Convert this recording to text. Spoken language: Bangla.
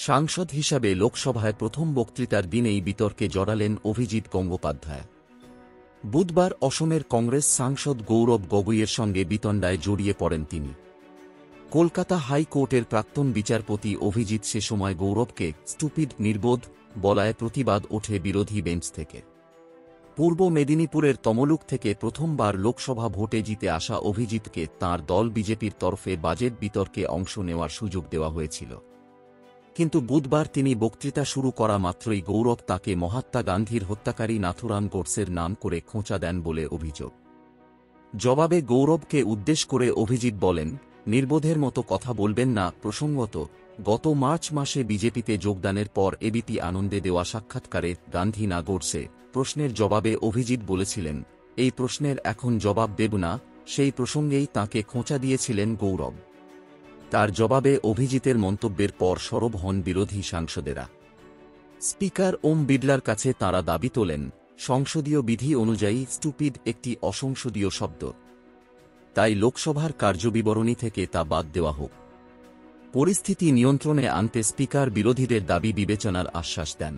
সাংসদ হিসাবে লোকসভায় প্রথম বক্তৃতার দিনেই বিতর্কে জড়ালেন অভিজিৎ গঙ্গোপাধ্যায়। বুধবার অসমের কংগ্রেস সাংসদ গৌরব গগৈয়ের সঙ্গে বিতণ্ডায় জড়িয়ে পড়েন তিনি। কলকাতা হাইকোর্টের প্রাক্তন বিচারপতি অভিজিৎ সে সময় গৌরবকে স্টুপিড নির্বোধ বলায় প্রতিবাদ ওঠে বিরোধী বেঞ্চ থেকে। পূর্ব মেদিনীপুরের তমলুক থেকে প্রথমবার লোকসভা ভোটে জিতে আসা অভিজিৎকে তাঁর দল বিজেপির তরফে বাজেট বিতর্কে অংশ নেওয়ার সুযোগ দেওয়া হয়েছিল। কিন্তু বুধবার তিনি বক্তৃতা শুরু করা মাত্রই গৌরব তাকে মহাত্মা গান্ধীর হত্যাকারী নাথুরাম গোডসের নাম করে খোঁচা দেন বলে অভিযোগ। জবাবে গৌরবকে উদ্দেশ্য করে অভিজিৎ বলেন, নির্বোধের মতো কথা বলবেন না। প্রসঙ্গত, গত মার্চ মাসে বিজেপিতে যোগদানের পর এবিপি আনন্দে দেওয়া সাক্ষাৎকারে গান্ধী না গোডসে প্রশ্নের জবাবে অভিজিৎ বলেছিলেন, এই প্রশ্নের এখন জবাব দেব না। সেই প্রসঙ্গেই তাঁকে খোঁচা দিয়েছিলেন গৌরব। তার জবাবে অভিজিতের মন্তব্যের পর সরব হন বিরোধী সাংসদেরা। স্পিকার ওম বিড়লার কাছে তাঁরা দাবি তোলেন, সংসদীয় বিধি অনুযায়ী স্টুপিড একটি অসংসদীয় শব্দ, তাই লোকসভার কার্যবিবরণী থেকে তা বাদ দেওয়া হোক। পরিস্থিতি নিয়ন্ত্রণে আনতে স্পিকার বিরোধীদের দাবি বিবেচনার আশ্বাস দেন।